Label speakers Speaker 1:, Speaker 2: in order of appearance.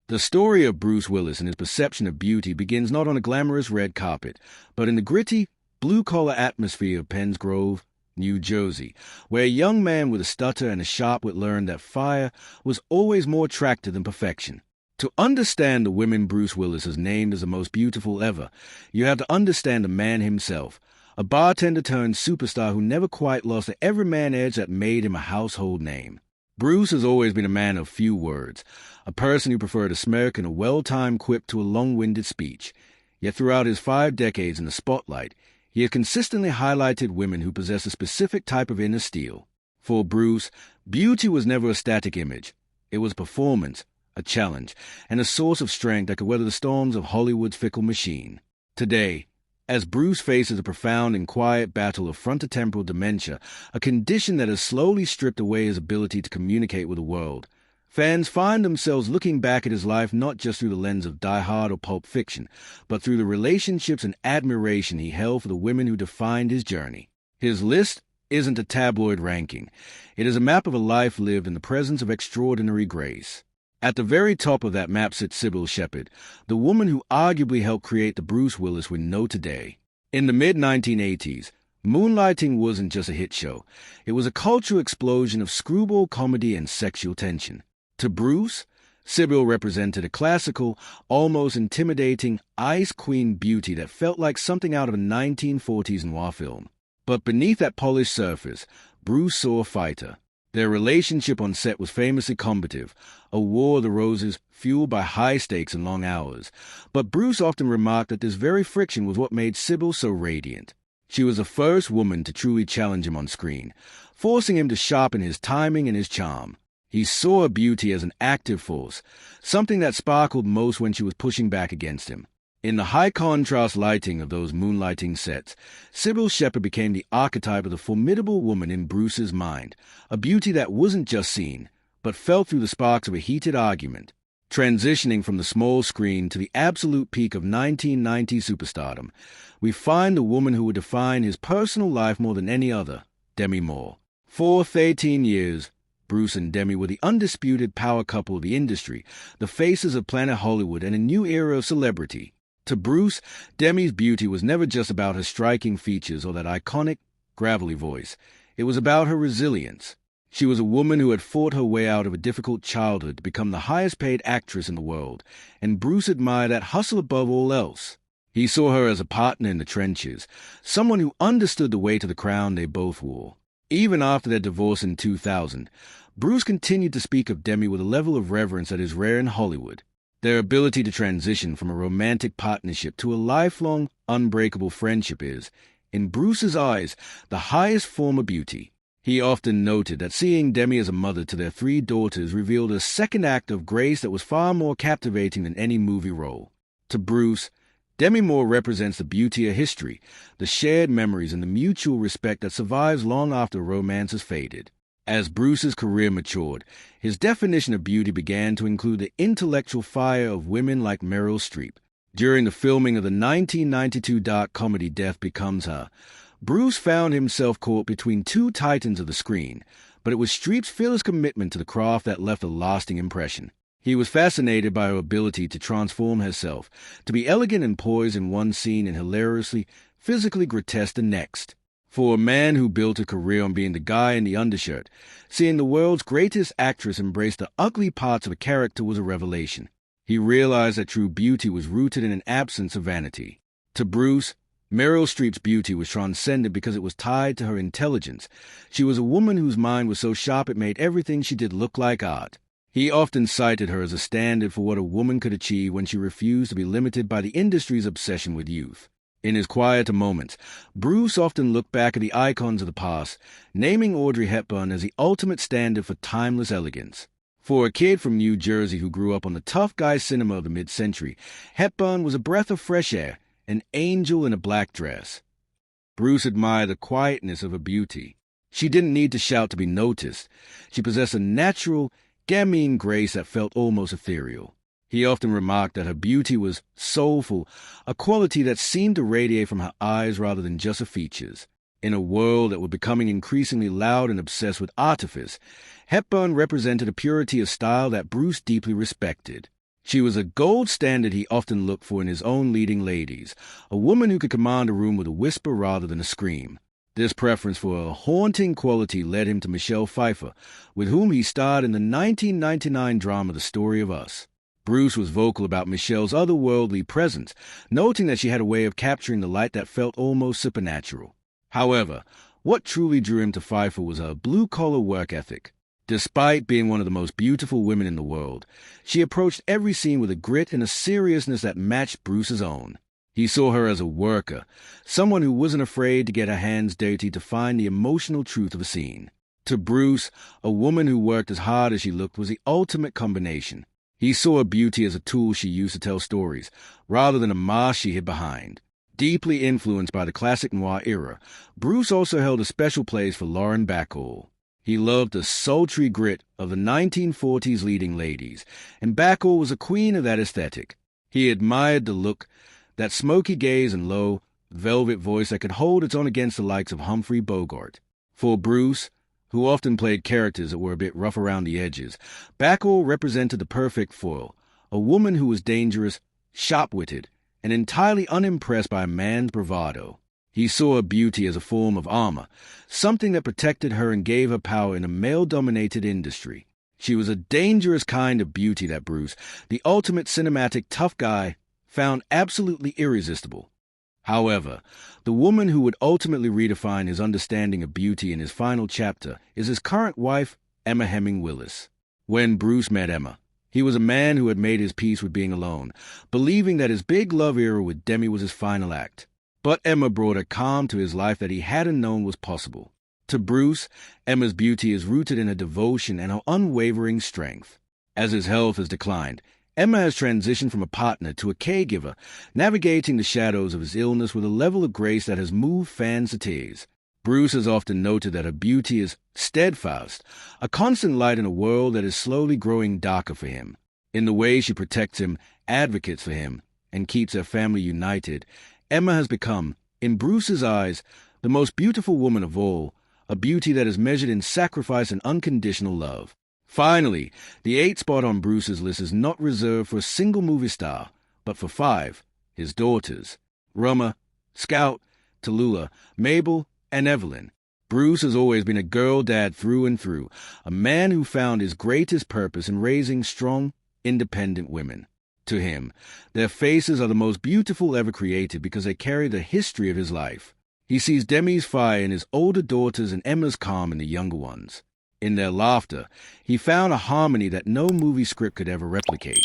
Speaker 1: The story of Bruce Willis and his perception of beauty begins not on a glamorous red carpet, but in the gritty, blue-collar atmosphere of Penns Grove, New Jersey, where a young man with a stutter and a sharp wit learned that fire was always more attractive than perfection. To understand the women Bruce Willis has named as the most beautiful ever, you have to understand the man himself, a bartender turned superstar who never quite lost the everyman edge that made him a household name. Bruce has always been a man of few words, a person who preferred a smirk and a well-timed quip to a long-winded speech. Yet throughout his 5 decades in the spotlight, he has consistently highlighted women who possess a specific type of inner steel. For Bruce, beauty was never a static image. It was a performance, a challenge, and a source of strength that could weather the storms of Hollywood's fickle machine. Today, as Bruce faces a profound and quiet battle of frontotemporal dementia, a condition that has slowly stripped away his ability to communicate with the world, fans find themselves looking back at his life not just through the lens of Die Hard or Pulp Fiction, but through the relationships and admiration he held for the women who defined his journey. His list isn't a tabloid ranking. It is a map of a life lived in the presence of extraordinary grace. At the very top of that map sits Sybil Shepherd, the woman who arguably helped create the Bruce Willis we know today. In the mid-1980s, Moonlighting wasn't just a hit show. It was a cultural explosion of screwball comedy and sexual tension. To Bruce, Sybil represented a classical, almost intimidating, ice queen beauty that felt like something out of a 1940s noir film. But beneath that polished surface, Bruce saw a fighter. Their relationship on set was famously combative, a war of the roses fueled by high stakes and long hours. But Bruce often remarked that this very friction was what made Sybil so radiant. She was the first woman to truly challenge him on screen, forcing him to sharpen his timing and his charm. He saw her beauty as an active force, something that sparkled most when she was pushing back against him. In the high-contrast lighting of those moonlighting sets, Sybil Shepherd became the archetype of the formidable woman in Bruce's mind, a beauty that wasn't just seen, but felt through the sparks of a heated argument. Transitioning from the small screen to the absolute peak of 1990 superstardom, we find the woman who would define his personal life more than any other, Demi Moore. For 13 years, Bruce and Demi were the undisputed power couple of the industry, the faces of Planet Hollywood and a new era of celebrity. To Bruce, Demi's beauty was never just about her striking features or that iconic, gravelly voice. It was about her resilience. She was a woman who had fought her way out of a difficult childhood to become the highest-paid actress in the world, and Bruce admired that hustle above all else. He saw her as a partner in the trenches, someone who understood the weight of the crown they both wore. Even after their divorce in 2000, Bruce continued to speak of Demi with a level of reverence that is rare in Hollywood. Their ability to transition from a romantic partnership to a lifelong, unbreakable friendship is, in Bruce's eyes, the highest form of beauty. He often noted that seeing Demi as a mother to their 3 daughters revealed a second act of grace that was far more captivating than any movie role. To Bruce, Demi Moore represents the beauty of history, the shared memories and the mutual respect that survives long after romance has faded. As Bruce's career matured, his definition of beauty began to include the intellectual fire of women like Meryl Streep. During the filming of the 1992 dark comedy Death Becomes Her, Bruce found himself caught between 2 titans of the screen, but it was Streep's fearless commitment to the craft that left a lasting impression. He was fascinated by her ability to transform herself, to be elegant and poised in one scene and hilariously, physically grotesque the next. For a man who built a career on being the guy in the undershirt, seeing the world's greatest actress embrace the ugly parts of a character was a revelation. He realized that true beauty was rooted in an absence of vanity. To Bruce, Meryl Streep's beauty was transcendent because it was tied to her intelligence. She was a woman whose mind was so sharp it made everything she did look like art. He often cited her as a standard for what a woman could achieve when she refused to be limited by the industry's obsession with youth. In his quieter moments, Bruce often looked back at the icons of the past, naming Audrey Hepburn as the ultimate standard for timeless elegance. For a kid from New Jersey who grew up on the tough guy cinema of the mid-century, Hepburn was a breath of fresh air, an angel in a black dress. Bruce admired the quietness of her beauty. She didn't need to shout to be noticed. She possessed a natural, gamine grace that felt almost ethereal. He often remarked that her beauty was soulful, a quality that seemed to radiate from her eyes rather than just her features. In a world that was becoming increasingly loud and obsessed with artifice, Hepburn represented a purity of style that Bruce deeply respected. She was a gold standard he often looked for in his own leading ladies, a woman who could command a room with a whisper rather than a scream. This preference for a haunting quality led him to Michelle Pfeiffer, with whom he starred in the 1999 drama The Story of Us. Bruce was vocal about Michelle's otherworldly presence, noting that she had a way of capturing the light that felt almost supernatural. However, what truly drew him to Pfeiffer was her blue-collar work ethic. Despite being one of the most beautiful women in the world, she approached every scene with a grit and a seriousness that matched Bruce's own. He saw her as a worker, someone who wasn't afraid to get her hands dirty to find the emotional truth of a scene. To Bruce, a woman who worked as hard as she looked was the ultimate combination. He saw her beauty as a tool she used to tell stories, rather than a mask she hid behind. Deeply influenced by the classic noir era, Bruce also held a special place for Lauren Bacall. He loved the sultry grit of the 1940s leading ladies, and Bacall was a queen of that aesthetic. He admired the look, that smoky gaze and low, velvet voice that could hold its own against the likes of Humphrey Bogart. For Bruce, who often played characters that were a bit rough around the edges, Bacall represented the perfect foil, a woman who was dangerous, sharp-witted, and entirely unimpressed by a man's bravado. He saw her beauty as a form of armor, something that protected her and gave her power in a male-dominated industry. She was a dangerous kind of beauty that Bruce, the ultimate cinematic tough guy, found absolutely irresistible. However, the woman who would ultimately redefine his understanding of beauty in his final chapter is his current wife, Emma Hemming Willis. When Bruce met Emma, he was a man who had made his peace with being alone, believing that his big love era with Demi was his final act. But Emma brought a calm to his life that he hadn't known was possible. To Bruce, Emma's beauty is rooted in her devotion and her unwavering strength. As his health has declined, Emma has transitioned from a partner to a caregiver, navigating the shadows of his illness with a level of grace that has moved fans to tears. Bruce has often noted that her beauty is steadfast, a constant light in a world that is slowly growing darker for him. In the way she protects him, advocates for him, and keeps her family united, Emma has become, in Bruce's eyes, the most beautiful woman of all, a beauty that is measured in sacrifice and unconditional love. Finally, the 8th spot on Bruce's list is not reserved for a single movie star, but for 5, his daughters, Roma, Scout, Tallulah, Mabel, and Evelyn. Bruce has always been a girl dad through and through, a man who found his greatest purpose in raising strong, independent women. To him, their faces are the most beautiful ever created because they carry the history of his life. He sees Demi's fire in his older daughters and Emma's calm in the younger ones. In their laughter, he found a harmony that no movie script could ever replicate.